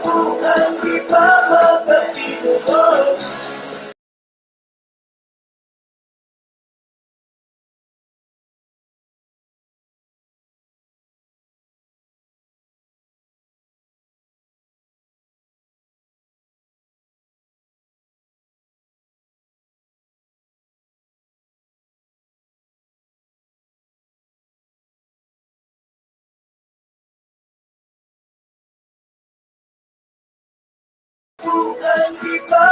Ang iba magkatino. Ang iba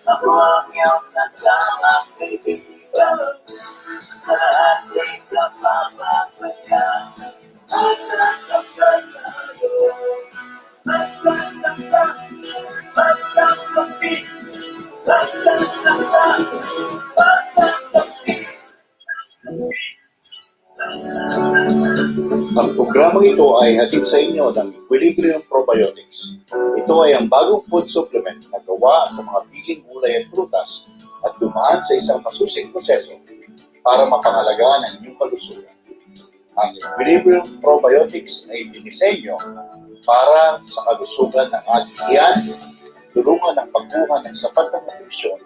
ako ang iyong kasamang kaibigan sa ating kapamamayan. At nasa panayo, magkasangga, magkakapit, magkasangga, magkakapit. Ang programang ito ay hatid sa inyo ng Equilibrium Probiotics. Ito ay ang bagong food supplement na gawa sa mga piling gulay at prutas at dumaan sa isang masusing proseso para mapangalagaan ang inyong kalusugan. Ang Equilibrium Probiotics ay dinisenyo para sa kalusugan ng ating tiyan, tulungan ng pagkuha ng sapat na nutrisyon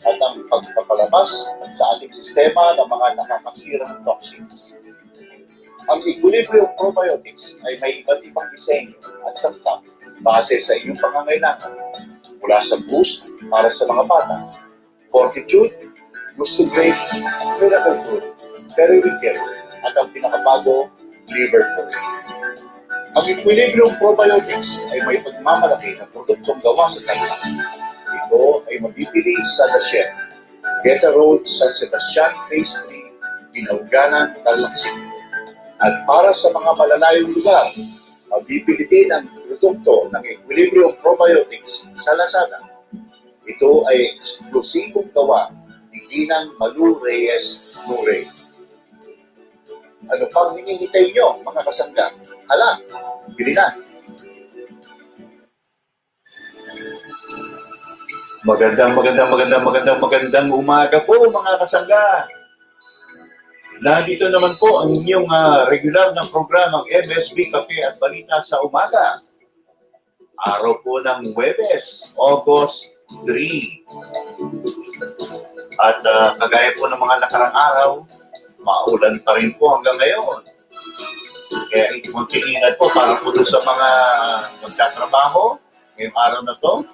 at ang pagpapalabas sa ating sistema ng mga nakakasirang toxins. Ang Equilibrium Probiotics ay may iba't ibang disenyo at sangkap base sa iyong pangangailangan, mula sa boost para sa mga bata, fortitude, gusto great, miracle food, periwinkle, at ang pinakabago, liver food. Ang Equilibrium Probiotics ay may pagmamalaki ng produktong gawa sa kanila. Ito ay mabibili sa Dashen, Geta Road, San Sebastian, Phase 3, Ginauganan, Tarlac City. At para sa mga malalayong lugar, mabibili din ang produkto ng Equilibrium Probiotics sa Lazada. Ito ay eksklusibong gawa ni Ginang Malu Reyes Nure. Ano pang hinihintay nyo, mga kasangga? Hala, bili na! Magandang umaga po, mga kasangga! Nandito naman po ang inyong regular na programang MSB Kape at Balita sa Umaga. Araw po ng Huwebes, August 3. At kagaya po ng mga nakarang araw, maulan pa rin po hanggang ngayon. Kaya konting ingat po para po doon sa mga magtatrabaho ngayong araw na to.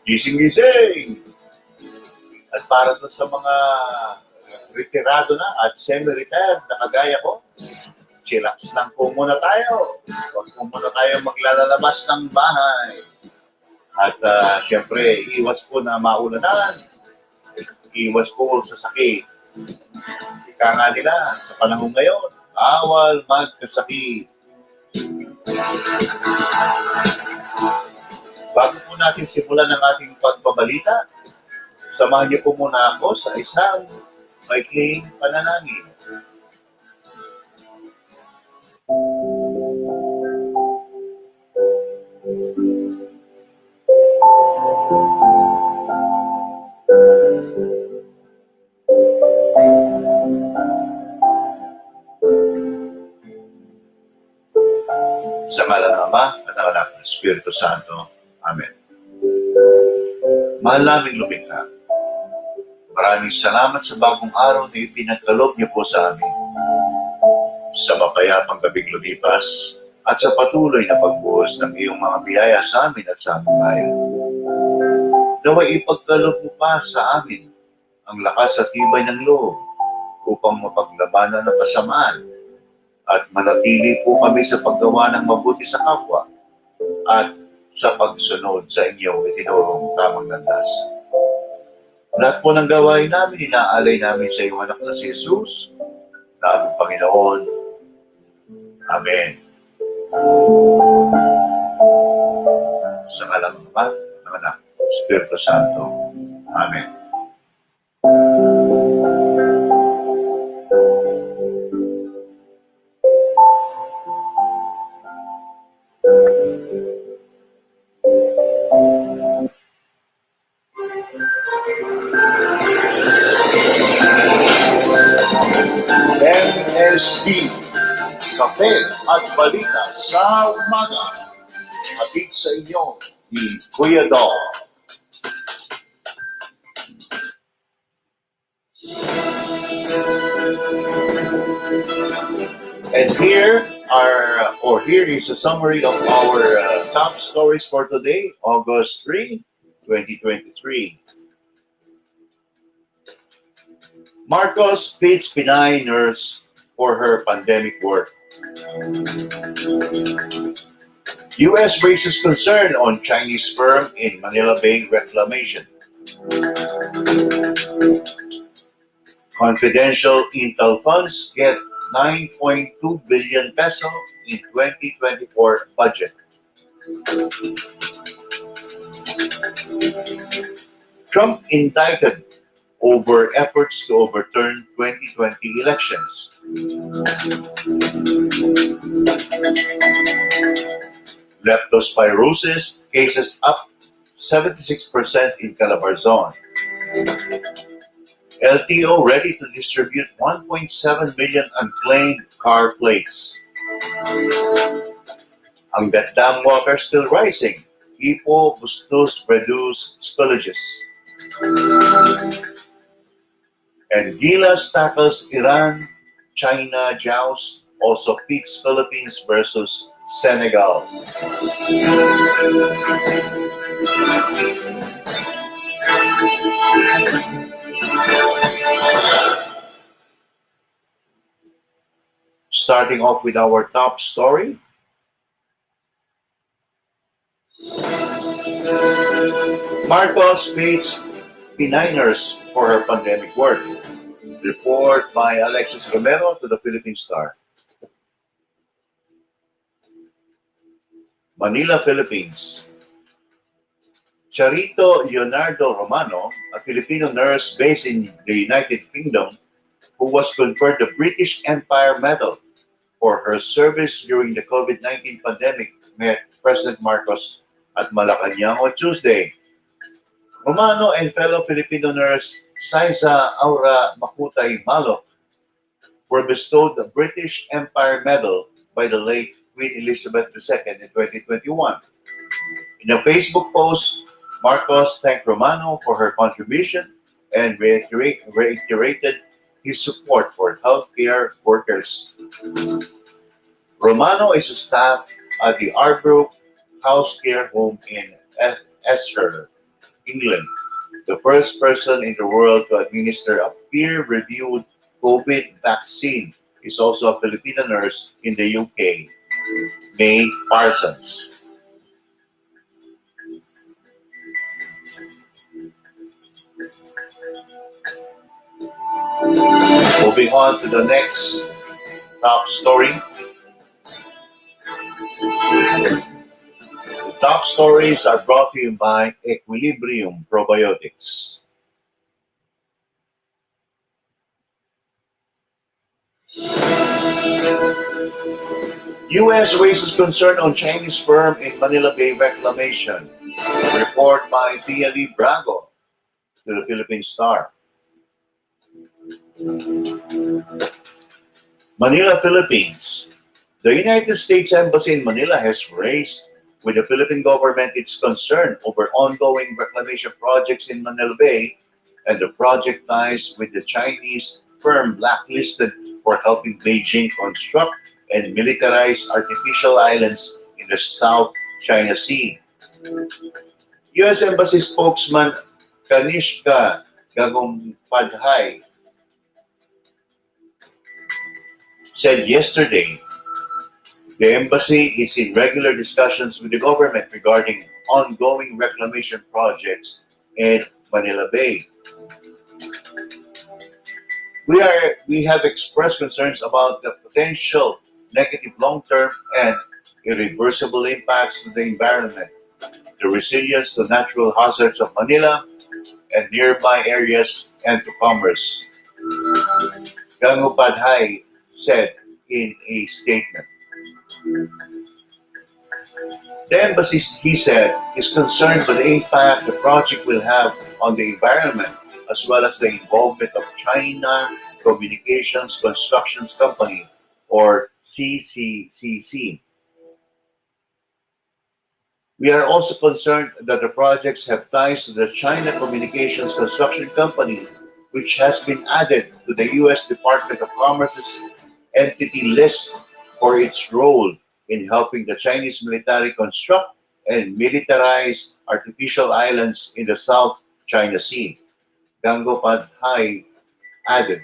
Gising-gising! At para doon sa mga retirado na at semi-retired na kagaya ko, chillax lang po muna tayo. Huwag po muna tayo maglalabas ng bahay. At syempre, iwas po na maulanan. Iwas po sa sakit. Ika nga nila, sa panahon ngayon, bawal magkasakit. Bago po natin simulan ang ating pagbabalita, samahan niyo po muna ako sa isang maikling panalangin. Sa ngalan ng Ama at ng Anak ng Espiritu Santo. Amen. Mahal naming lumikha, maraming salamat sa bagong araw na ipinagkaloob niyo po sa amin. Sa mapayapang gabing lumipas at sa patuloy na pagbuhos ng iyong mga biyaya sa amin at sa aming bayan. Naway ipagkaloob mo pa sa amin ang lakas at tibay ng loob upang mapaglabanan ng kasamaan at manatili po kami sa paggawa ng mabuti sa kapwa at sa pagsunod sa inyong itinurong tamang landas. Lahat po ng gawain namin, inaalay namin sa iyong anak na si Jesus, naming Panginoon. Amen. Sa ngalan ng Ama, ng Anak, Espiritu Santo. Amen. MSB Kape at balita sa umaga. Hatid sa inyo ni Kuya Dog. And here is a summary of our top stories for today, August 3, 2023. Marcos feeds Pinay nurse for her pandemic work. U.S. raises concern on Chinese firm in Manila Bay reclamation. Confidential Intel funds get 9.2 billion peso in 2024 budget. Trump indicted over efforts to overturn 2020 elections. Leptospirosis cases up 76% in Calabarzon. LTO ready to distribute 1.7 million unclaimed car plates. Ang Dam water still rising. Ipo, Bustos reduce spillages. And Gilas tackles Iran, China joust, also pits Philippines versus Senegal. Starting off with our top story. Marcos feeds Pinay nurse for her pandemic work. Report by Alexis Romero to the Philippine Star. Manila, Philippines. Charito Leonardo Romano, a Filipino nurse based in the United Kingdom, who was conferred the British Empire Medal for her service during the COVID-19 pandemic, met President Marcos at Malacanang on Tuesday. Romano and fellow Filipino nurse Saiza Aura Makutay Malok were bestowed the British Empire Medal by the late Queen Elizabeth II in 2021. In a Facebook post, Marcos thanked Romano for her contribution and reiterated his support for healthcare workers. Romano is a staff at the Arbrook House Care Home in Esher, England, the first person in the world to administer a peer-reviewed COVID vaccine. Is also a Filipino nurse in the UK, May Parsons. Moving on to the next top story. The top stories are brought to you by Equilibrium Probiotics. U.S. raises concern on Chinese firm in Manila Bay reclamation. Report by Tia Lee Brago to the Philippine Star. Manila, Philippines. The United States Embassy in Manila has raised with the Philippine government its concern over ongoing reclamation projects in Manila Bay and the project ties with the Chinese firm blacklisted for helping Beijing construct and militarize artificial islands in the South China Sea. U.S. Embassy spokesman Kanishka Gagumpadhay said yesterday the embassy is in regular discussions with the government regarding ongoing reclamation projects in Manila Bay. We have expressed concerns about the potential negative long-term and irreversible impacts to the environment, the resilience to natural hazards of Manila and nearby areas, and to commerce, Gangupadhay said in a statement. The embassy, he said, is concerned with the impact the project will have on the environment, as well as the involvement of China Communications Constructions Company, or CCCC. We are also concerned that the projects have ties to the China Communications Construction Company, which has been added to the U.S. Department of Commerce's entity list for its role in helping the Chinese military construct and militarize artificial islands in the South China Sea. Ganggopadhyay added.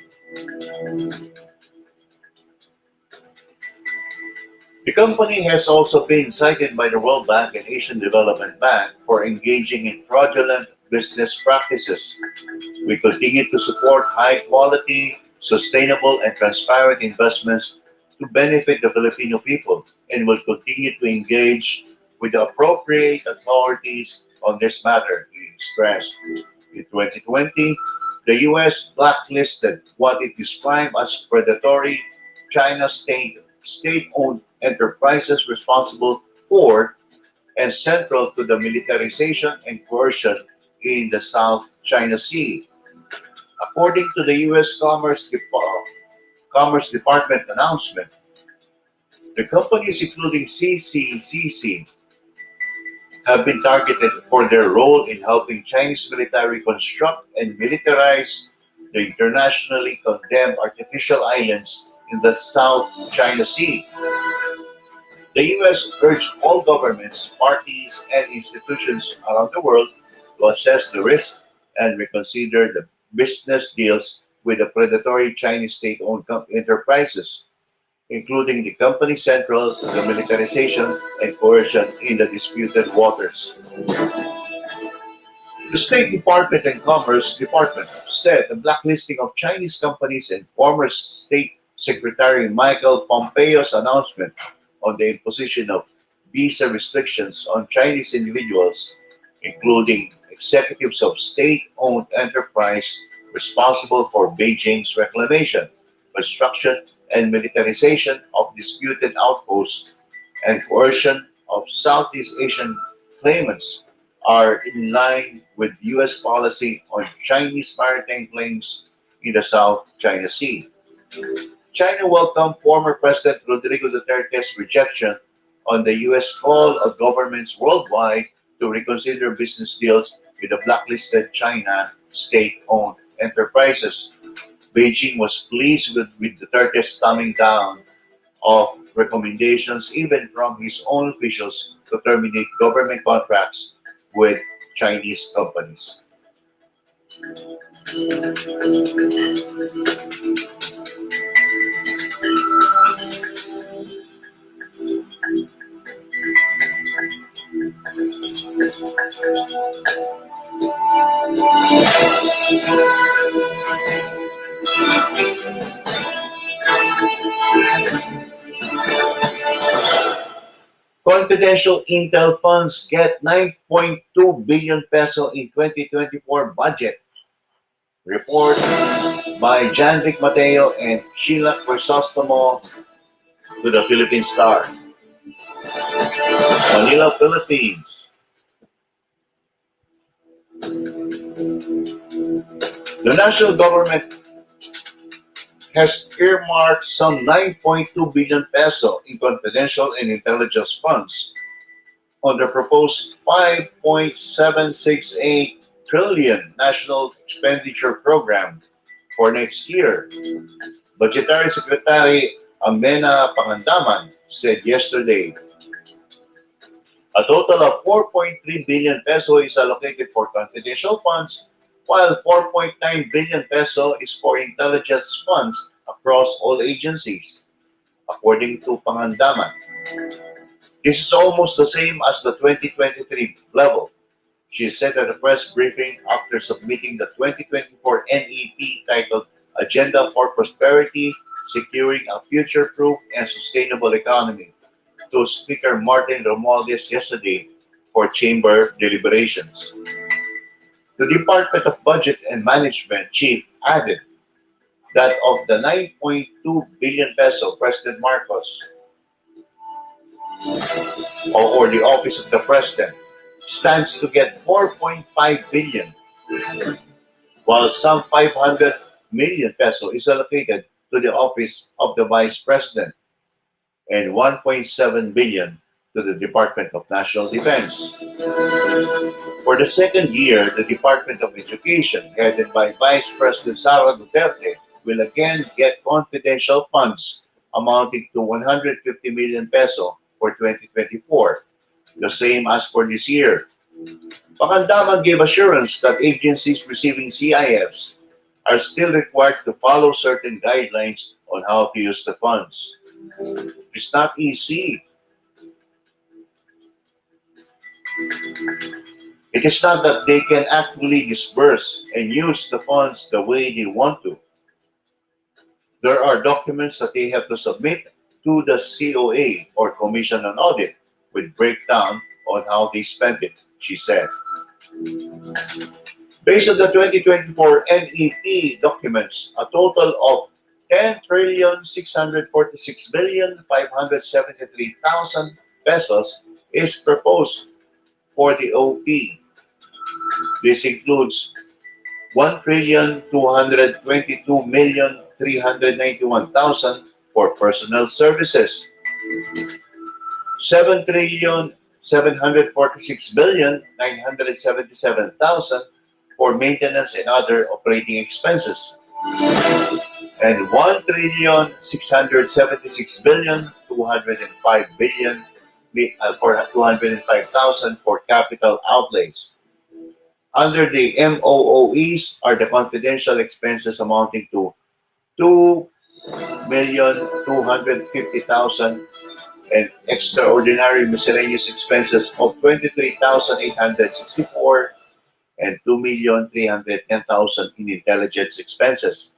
The company has also been cited by the World Bank and Asian Development Bank for engaging in fraudulent business practices. We continue to support high quality, sustainable, and transparent investments to benefit the Filipino people and will continue to engage with the appropriate authorities on this matter, he stressed. In 2020, the U.S. blacklisted what it described as predatory China state-owned enterprises responsible for and central to the militarization and coercion in the South China Sea. According to the U.S. Commerce Department announcement, the companies including CCCC have been targeted for their role in helping Chinese military construct and militarize the internationally condemned artificial islands in the South China Sea. The U.S. urged all governments, parties, and institutions around the world to assess the risk and reconsider the business deals with the predatory Chinese state-owned enterprises, including the company central to the militarization and coercion in the disputed waters. The State Department and Commerce Department said the blacklisting of Chinese companies and former State Secretary Michael Pompeo's announcement on the imposition of visa restrictions on Chinese individuals, including executives of state-owned enterprise responsible for Beijing's reclamation, construction, and militarization of disputed outposts and coercion of Southeast Asian claimants are in line with U.S. policy on Chinese maritime claims in the South China Sea. China welcomed former President Rodrigo Duterte's rejection on the U.S. call on governments worldwide to reconsider business deals with the blacklisted China state-owned enterprises. Beijing was pleased with Duterte's thumbing down of recommendations, even from his own officials, to terminate government contracts with Chinese companies. Confidential Intel funds get 9.2 billion peso in 2024 budget. Report by Janvic Mateo and Sheila Crisostomo to the Philippine Star. Manila, Philippines. The national government has earmarked some 9.2 billion peso in confidential and intelligence funds on the proposed 5.768 trillion national expenditure program for next year. Budgetary Secretary Amena Pangandaman said yesterday, a total of 4.3 billion peso is allocated for confidential funds, while 4.9 billion peso is for intelligence funds across all agencies, according to Pangandaman. This is almost the same as the 2023 level, she said at a press briefing after submitting the 2024 NEP titled Agenda for Prosperity, Securing a Future-Proof and Sustainable Economy to Speaker Martin Romualdez yesterday for chamber deliberations. The Department of Budget and Management chief added that of the 9.2 billion peso President Marcos or the Office of the President stands to get 4.5 billion, while some 500 million peso is allocated to the Office of the Vice President and 1.7 billion to the Department of National Defense. For the second year, the Department of Education, headed by Vice President Sara Duterte, will again get confidential funds amounting to 150 million peso for 2024, the same as for this year. Pakandaman gave assurance that agencies receiving CIFs are still required to follow certain guidelines on how to use the funds. It's not easy. It is not that they can actually disburse and use the funds the way they want to. There are documents that they have to submit to the COA or Commission on Audit with breakdown on how they spend it, she said. Based on the 2024 NEP documents, a total of 10,646,573,000 pesos is proposed for the OP. This includes 1,222,391,000 for personnel services, 7,746,977,000 for maintenance and other operating expenses, and 1,676,205,000 for 205,000 for capital outlays. Under the MOOEs are the confidential expenses amounting to 2,250,000 and extraordinary miscellaneous expenses of 23,864 and 2,310,000 in intelligence expenses.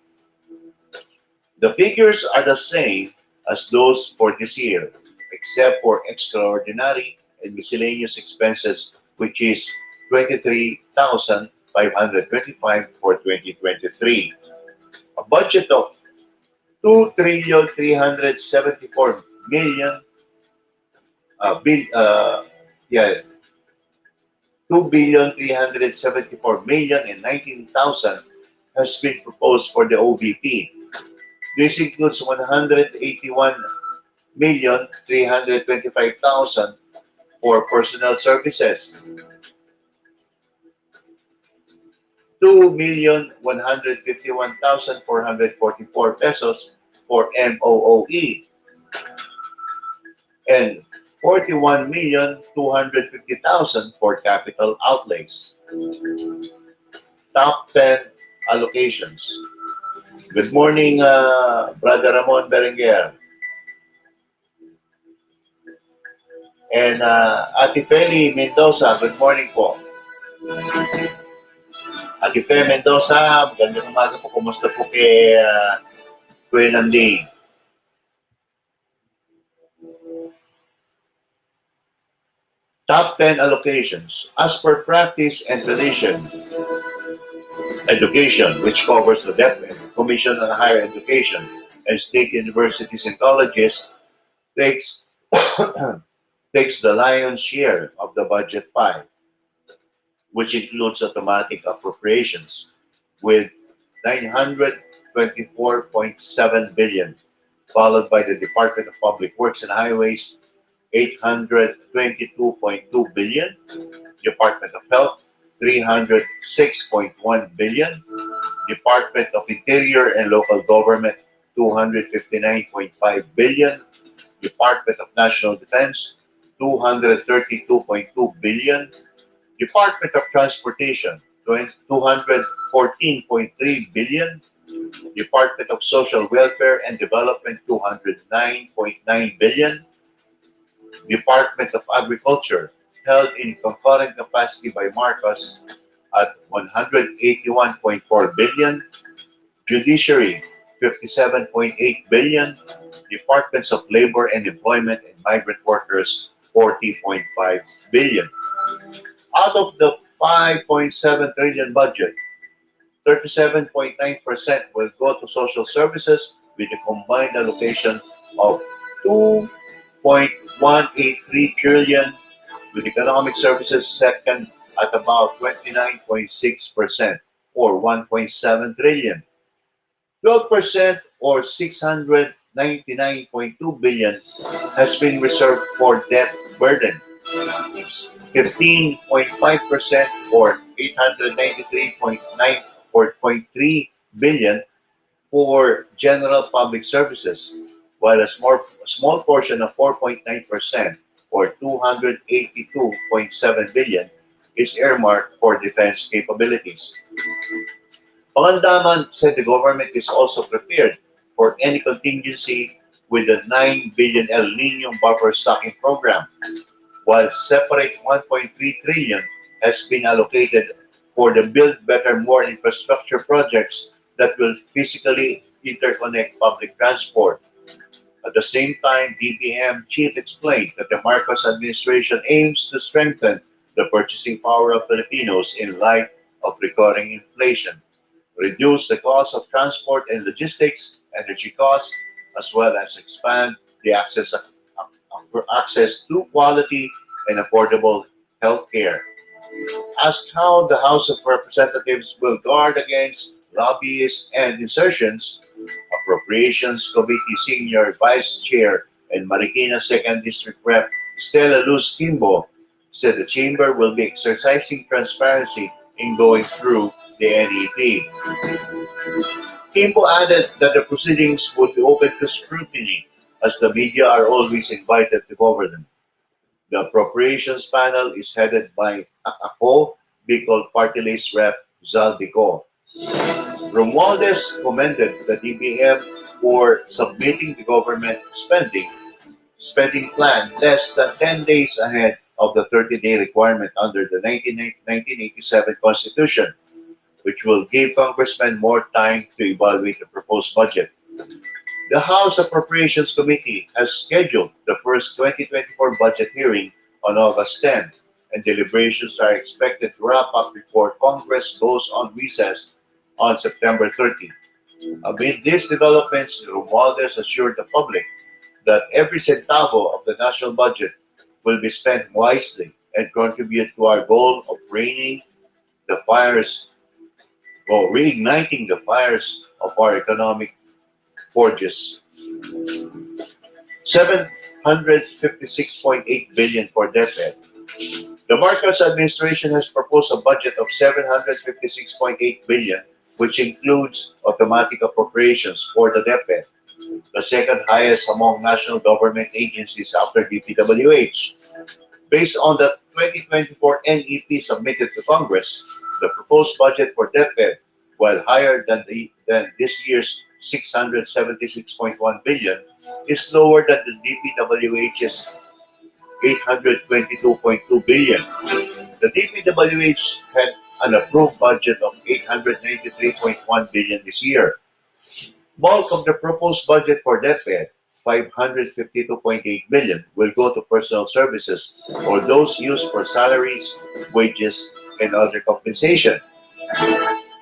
The figures are the same as those for this year, except for extraordinary and miscellaneous expenses, which is 23,525 for 2023. A budget of 2,374,000,000 2,374,019,000 has been proposed for the OVP. This includes 181,325,000 for personnel services, 2,151,444 pesos for MOOE, and 41,250,000 for capital outlays. Top 10 allocations. Good morning, Brother Ramon Berenguer. And Ate Feli Mendoza, good morning po. Ate Fe Mendoza, magandang umaga po. Kumusta po kay Kuya Nanding? Top 10 allocations. As per practice and tradition, education, which covers the DepEd, Commission on Higher Education, and state universities and colleges, takes the lion's share of the budget pie, which includes automatic appropriations, with 924.7 billion, followed by the Department of Public Works and Highways, 822.2 billion, Department of Health, 306.1 billion, Department of Interior and Local Government, 259.5 billion, Department of National Defense, 232.2 billion, Department of Transportation, 214.3 billion, Department of Social Welfare and Development, 209.9 billion, Department of Agriculture, held in concurrent capacity by Marcos at 181.4 billion, Judiciary, 57.8 billion, Departments of Labor and Employment and Migrant Workers, 40.5 billion. Out of the 5.7 trillion budget, 37.9% will go to social services with a combined allocation of 2.183 trillion, with economic services second at about 29.6% or 1.7 trillion. 12% or 699.2 billion has been reserved for debt burden. 15.5% or 893.9 billion for general public services, while a small portion of 4.9% or 282.7 billion is earmarked for defense capabilities. Pangandaman said the government is also prepared for any contingency with the 9 billion El Nino buffer stocking program, while separate 1.3 trillion has been allocated for the Build Better More infrastructure projects that will physically interconnect public transport. At the same time, DBM chief explained that the Marcos administration aims to strengthen the purchasing power of Filipinos in light of recurring inflation, reduce the cost of transport and logistics, energy costs, as well as expand the access to quality and affordable health care. Asked how the House of Representatives will guard against lobbyists and insertions, Appropriations Committee Senior Vice Chair and Marikina 2nd District Rep. Stella Luz Kimbo said the chamber will be exercising transparency in going through the NEP. Kimbo added that the proceedings would be open to scrutiny as the media are always invited to cover them. The appropriations panel is headed by ako Bicol Party List Rep. Zaldico. Romualdez commended the DBM for submitting the government spending plan less than 10 days ahead of the 30-day requirement under the 1987 Constitution, which will give congressmen more time to evaluate the proposed budget. The House Appropriations Committee has scheduled the first 2024 budget hearing on August 10, and deliberations are expected to wrap up before Congress goes on recess on September 30. Amid these developments, Romualdez assured the public that every centavo of the national budget will be spent wisely and contribute to our goal of the fires reigniting the fires of our economic forges. 756.8 billion for DepEd. The Marcos administration has proposed a budget of 756.8 billion, which includes automatic appropriations for the DepEd, the second highest among national government agencies after DPWH. Based on the 2024 NEP submitted to Congress, the proposed budget for DepEd, while higher than this year's 676.1 billion, is lower than the DPWH's 822.2 billion. The DPWH had an approved budget of 893.1 billion this year. Bulk of the proposed budget for DepEd, 552.8 billion, will go to personal services or those used for salaries, wages, and other compensation.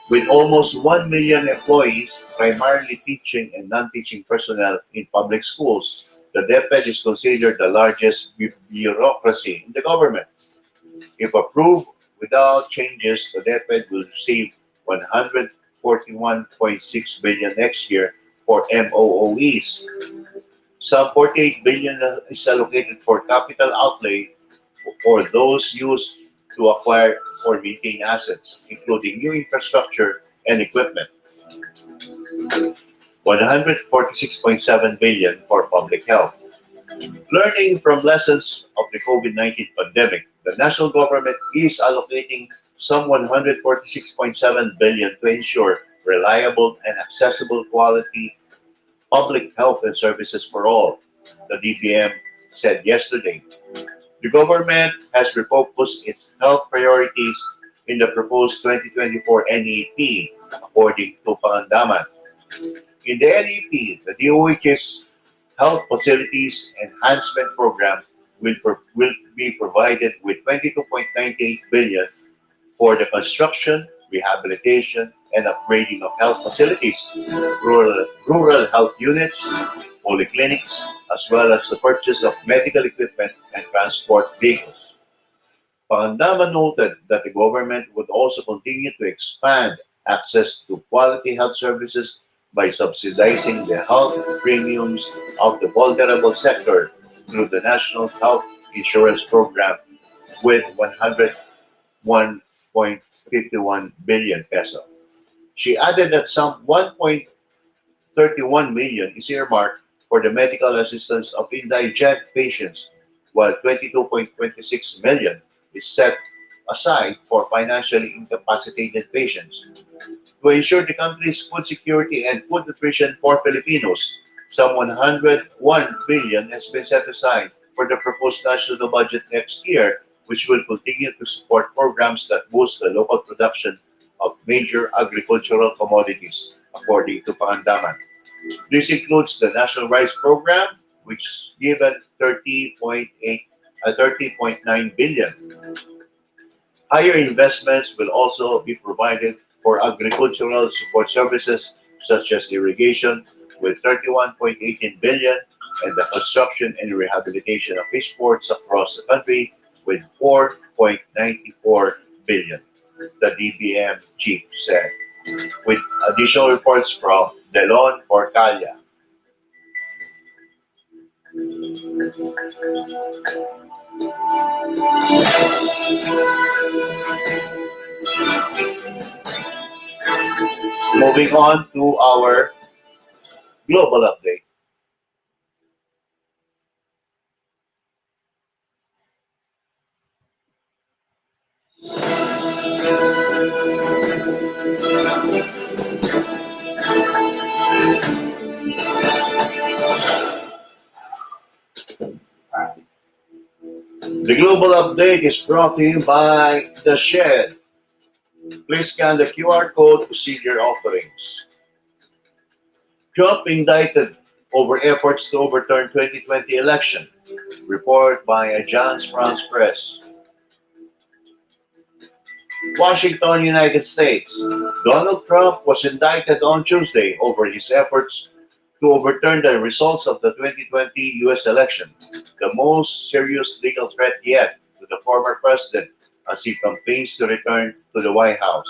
With almost 1 million employees, primarily teaching and non-teaching personnel in public schools, the DepEd is considered the largest bureaucracy in the government. If approved without changes, the DepEd will receive 141.6 billion next year for MOOEs. Some 48 billion is allocated for capital outlay for those used to acquire or maintain assets, including new infrastructure and equipment. 146.7 billion for public health. Learning from lessons of the COVID-19 pandemic, the national government is allocating some 146.7 billion to ensure reliable and accessible quality public health and services for all, the DBM said yesterday. The government has refocused its health priorities in the proposed 2024 NEP, according to Pangandaman. In the NEP, the DOH's Health Facilities Enhancement Program will be provided with 22.98 billion for the construction, rehabilitation, and upgrading of health facilities, rural health units, polyclinics, as well as the purchase of medical equipment and transport vehicles. Pangandaman noted that the government would also continue to expand access to quality health services by subsidizing the health premiums of the vulnerable sector through the National Health Insurance Program with 101.51 billion peso. She added that some 1.31 million is earmarked for the medical assistance of indigent patients, while 22.26 million is set aside for financially incapacitated patients. To ensure the country's food security and food nutrition for Filipinos, some 101 billion has been set aside for the proposed national budget next year, which will continue to support programs that boost the local production of major agricultural commodities, according to Pangandaman. This includes the National Rice Program, which is given 30.9 billion. Higher investments will also be provided for agricultural support services such as irrigation with 31.18 billion and the construction and rehabilitation of fish ports across the country with 4.94 billion, the DBM chief said, with additional reports from Delon Porcalia. Moving on to our global update. The global update is brought to you by The Shed. Please scan the QR code to see their offerings. Trump indicted over efforts to overturn 2020 election. Report by Agence France Presse. Washington, United States. Donald Trump was indicted on Tuesday over his efforts to overturn the results of the 2020 U.S. election, the most serious legal threat yet to the former president as he campaigns to return to the White House.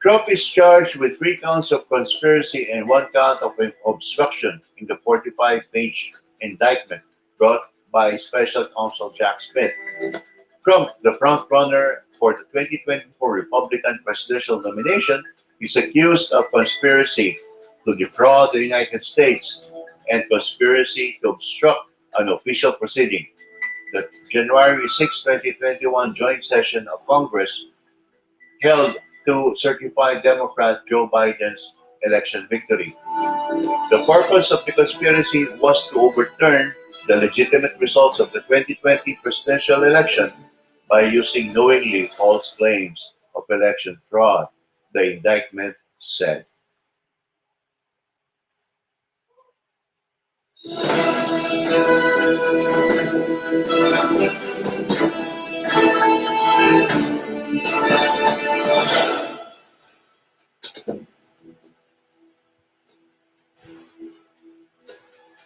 Trump is charged with 3 counts of conspiracy and 1 count of obstruction in the 45-page indictment brought by Special Counsel Jack Smith. Trump, the frontrunner for the 2024 Republican presidential nomination, is accused of conspiracy to defraud the United States and conspiracy to obstruct an official proceeding. The January 6, 2021 joint session of Congress held to certify Democrat Joe Biden's election victory. The purpose of the conspiracy was to overturn the legitimate results of the 2020 presidential election by using knowingly false claims of election fraud, the indictment said.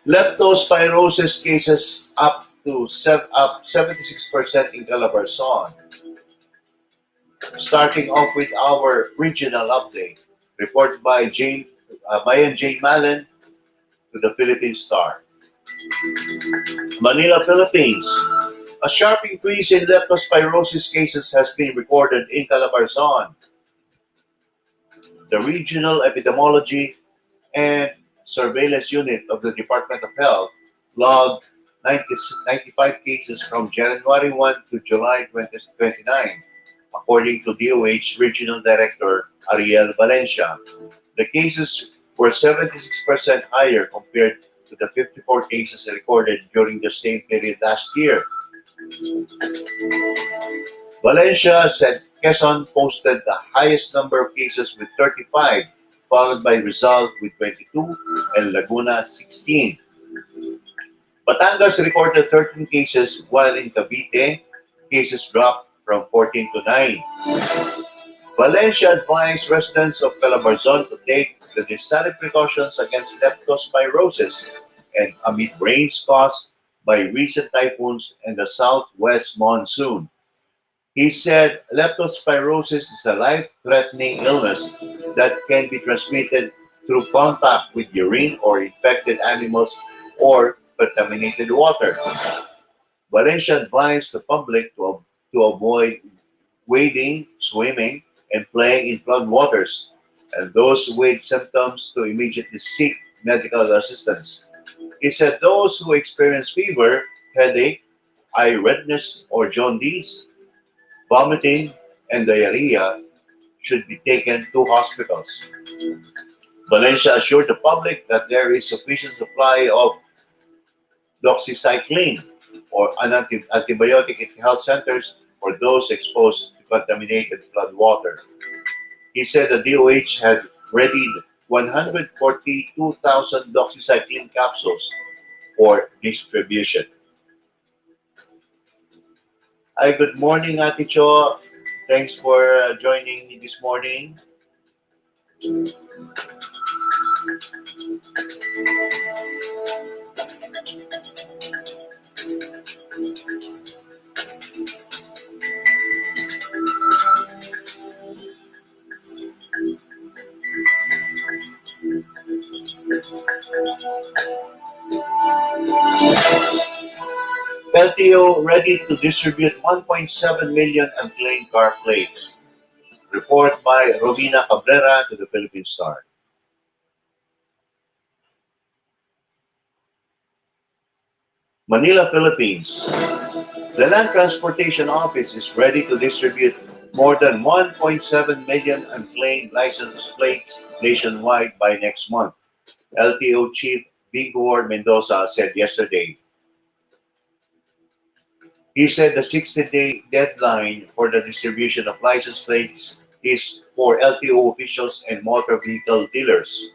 Leptospirosis cases up 76% in Calabarzon. Starting off with our regional update, report by Bayan J. Mallon to the Philippine Star. Manila, Philippines. A sharp increase in leptospirosis cases has been recorded in Calabarzon. The Regional Epidemiology and Surveillance Unit of the Department of Health logged 95 cases from January 1 to July 2029, according to DOH Regional Director Ariel Valencia. The cases were 76% higher compared to the 54 cases recorded during the same period last year. Valencia said Quezon posted the highest number of cases with 35, followed by Rizal with 22 and Laguna 16. Batangas recorded 13 cases, while in Cavite, cases dropped from 14 to 9. Valencia advised residents of Calabarzon to take the necessary precautions against leptospirosis and amid rains caused by recent typhoons and the southwest monsoon. He said leptospirosis is a life-threatening illness that can be transmitted through contact with urine or infected animals or contaminated water. Valencia advised the public to avoid wading, swimming, and playing in flood waters, and those with symptoms to immediately seek medical assistance. He said those who experience fever, headache, eye redness, or jaundice, vomiting, and diarrhea should be taken to hospitals. Valencia assured the public that there is sufficient supply of doxycycline or an antibiotic in health centers for those exposed to contaminated flood water. He said the DOH had readied 142,000 doxycycline capsules for distribution. Hi, good morning, Ate Cho. Thanks for joining me this morning. 'LTO ready to distribute 1.7 million unclaimed car plates. Report by Romina Cabrera to the Philippine Star. Manila, Philippines. The Land Transportation Office is ready to distribute more than 1.7 million unclaimed license plates nationwide by next month, LTO Chief Vigor Mendoza said yesterday. He said the 60-day deadline for the distribution of license plates is for LTO officials and motor vehicle dealers.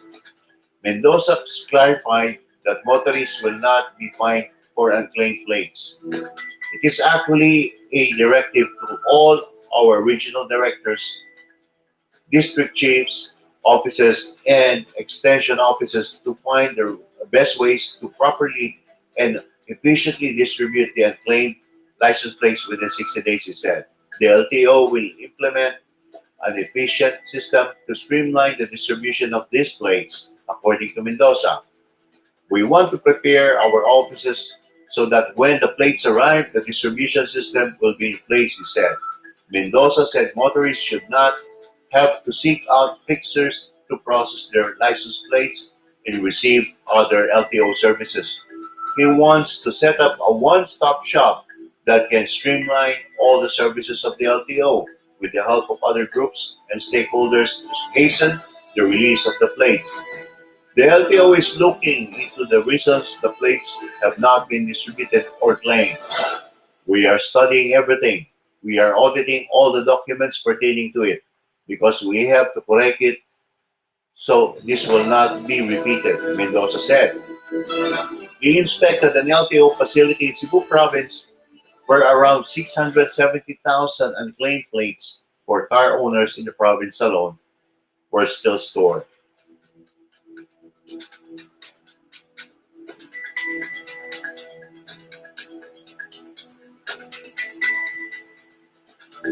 Mendoza clarified that motorists will not be fined for unclaimed plates. It is actually a directive to all our regional directors, district chiefs, offices, and extension offices to find the best ways to properly and efficiently distribute the unclaimed license plates within 60 days, he said. The LTO will implement an efficient system to streamline the distribution of these plates, according to Mendoza. We want to prepare our offices so that when the plates arrive, the distribution system will be in place, he said. Mendoza said motorists should not have to seek out fixers to process their license plates and receive other LTO services. He wants to set up a one-stop shop that can streamline all the services of the LTO with the help of other groups and stakeholders to hasten the release of the plates. The LTO is looking into the reasons the plates have not been distributed or claimed. We are studying everything. We are auditing all the documents pertaining to it because we have to correct it so this will not be repeated, Mendoza said. He inspected an LTO facility in Cebu province where around 670,000 unclaimed plates for car owners in the province alone were still stored.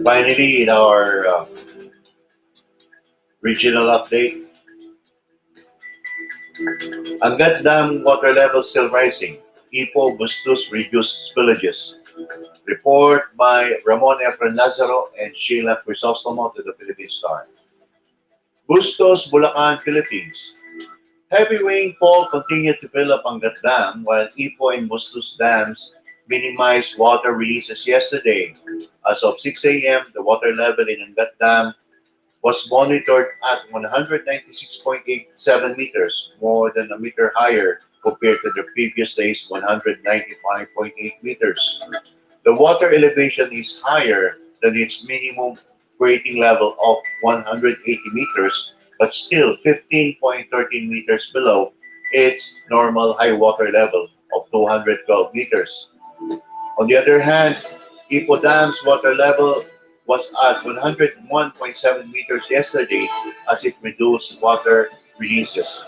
Finally, in our regional update, Angat Dam water level still rising. Ipo Bustos reduced spillages. Report by Ramon Efren Lazaro and Sheila Crisostomo to the Philippine Star. Bustos, Bulacan, Philippines. Heavy rainfall continued to fill up Angat Dam while Ipo and Bustos dams minimized water releases yesterday. As of 6 a.m., the water level in Angat Dam was monitored at 196.87 meters, more than a meter higher compared to the previous day's 195.8 meters. The water elevation is higher than its minimum operating level of 180 meters, but still 15.13 meters below its normal high water level of 212 meters. On the other hand, Ipo Dam's water level was at 101.7 meters yesterday as it reduced water releases.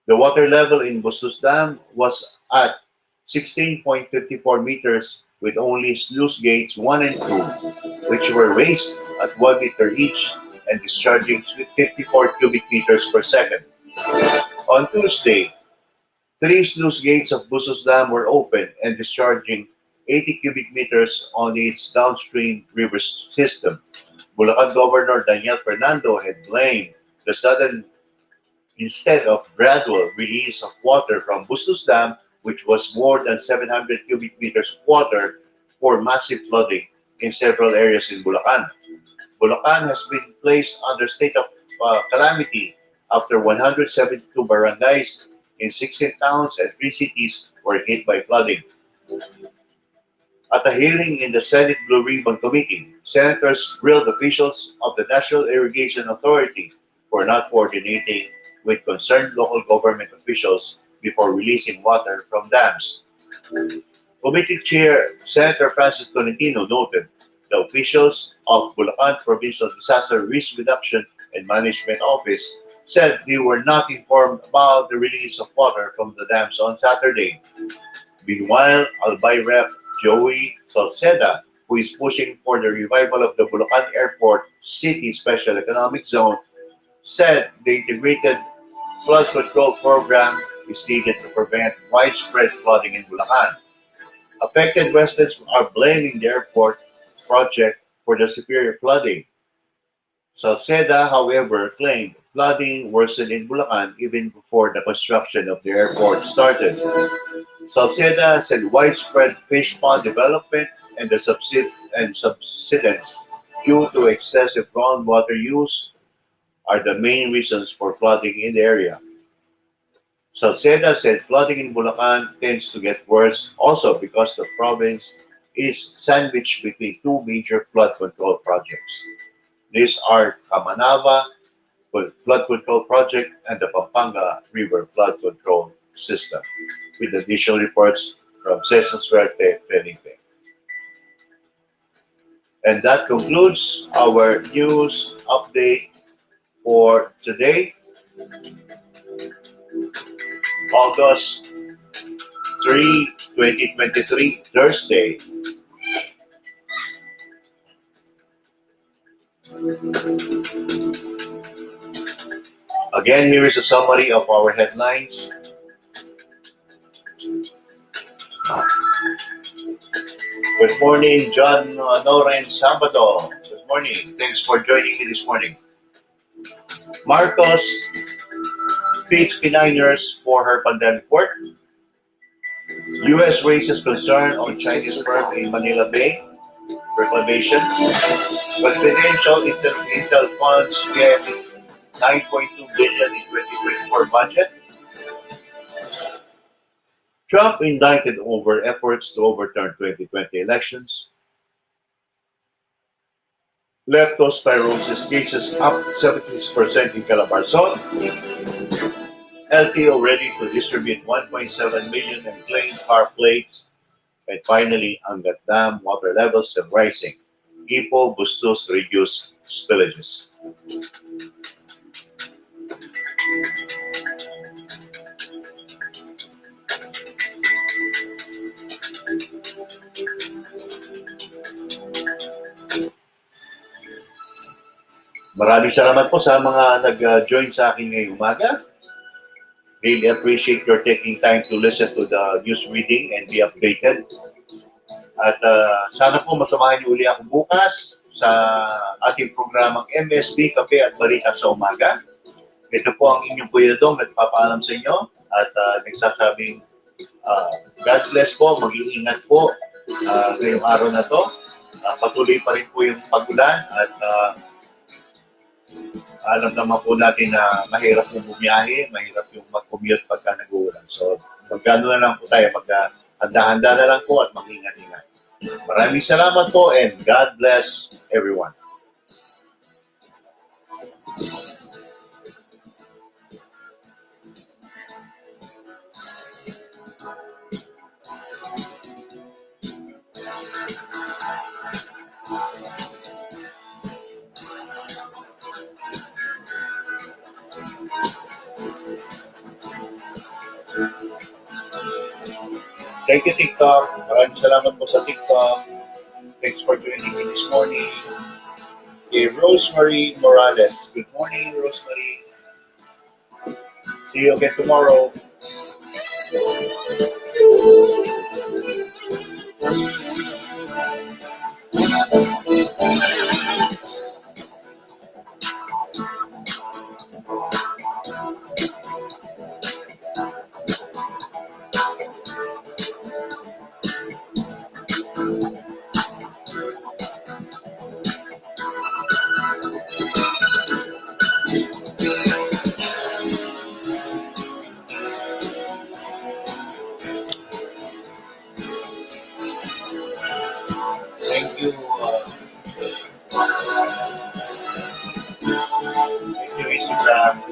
The water level in Bustos Dam was at 16.54 meters with only sluice gates 1 and 2, which were raised at 1 meter each, and discharging 54 cubic meters per second. On Tuesday, three sluice gates of Busos Dam were opened and discharging 80 cubic meters on its downstream river system. Bulacan Governor Daniel Fernando had blamed the sudden instead of gradual release of water from Bustos Dam, which was more than 700 cubic meters of water, for massive flooding in several areas in Bulacan. Bulacan has been placed under state of calamity after 172 barangays in 16 towns and 3 cities were hit by flooding. At a hearing in the Senate Blue Ribbon Committee, senators grilled officials of the National Irrigation Authority for not coordinating with concerned local government officials before releasing water from dams. Committee Chair Senator Francis Tolentino noted the officials of Bulacan Provincial Disaster Risk Reduction and Management Office said they were not informed about the release of water from the dams on Saturday. Meanwhile, Albay Rep Joey Salceda, who is pushing for the revival of the Bulacan Airport City Special Economic Zone, said the integrated flood control program is needed to prevent widespread flooding in Bulacan. Affected residents are blaming the airport project for the severe flooding. Salceda, however, claimed flooding worsened in Bulacan even before the construction of the airport started. Salceda said widespread fish pond development and the subsidence due to excessive groundwater use are the main reasons for flooding in the area. Salceda said flooding in Bulacan tends to get worse also because the province is sandwiched between two major flood control projects. These are Kamanava Flood Control Project and the Pampanga River Flood Control System, with additional reports from Cesar Suerte Felipe. And that concludes our news update for today, August 3, 2023, Thursday. Again, here is a summary of our headlines. Good morning, John Noren Sabado. Good morning. Thanks for joining me this morning. Marcos feeds P9ers for her pandemic work. U.S. raises concern on Chinese firm in Manila Bay. Reclamation. Confidential Intel funds get 9.2 billion in 2024 budget. Trump indicted over efforts to overturn 2020 elections. Leptospirosis cases up 76% in Calabarzon. LTO ready to distribute 1.7 million unclaimed car plates. And finally, Angat Dam water levels are rising. Ipo Bustos reduce spillages. Maraming salamat po sa mga nag-join sa akin ngayong umaga. Really appreciate your taking time to listen to the news reading and be updated. At sana po masamahan niyo uli ako bukas sa ating programang MSB Kape at Balita sa Umaga. Ito po ang inyong Kuya Dong nagpapaalam sa inyo at nagsasabing God bless po, mag-iingat po ngayong araw na to. Patuloy pa rin po yung pag-ulan at alam naman po natin na mahirap yung bumiyahe, mahirap yung mag-commute pagka nag-uulan. So, magkano na lang po tayo, handa-handa na lang po at mag-ingat-ingat. Maraming salamat po and God bless everyone. Thank you, TikTok. Maraming salamat po sa TikTok. Thanks for joining me this morning. kay Rosemary Morales. Good morning, Rosemary. See you again tomorrow. Thank you. Thank you, Isabel.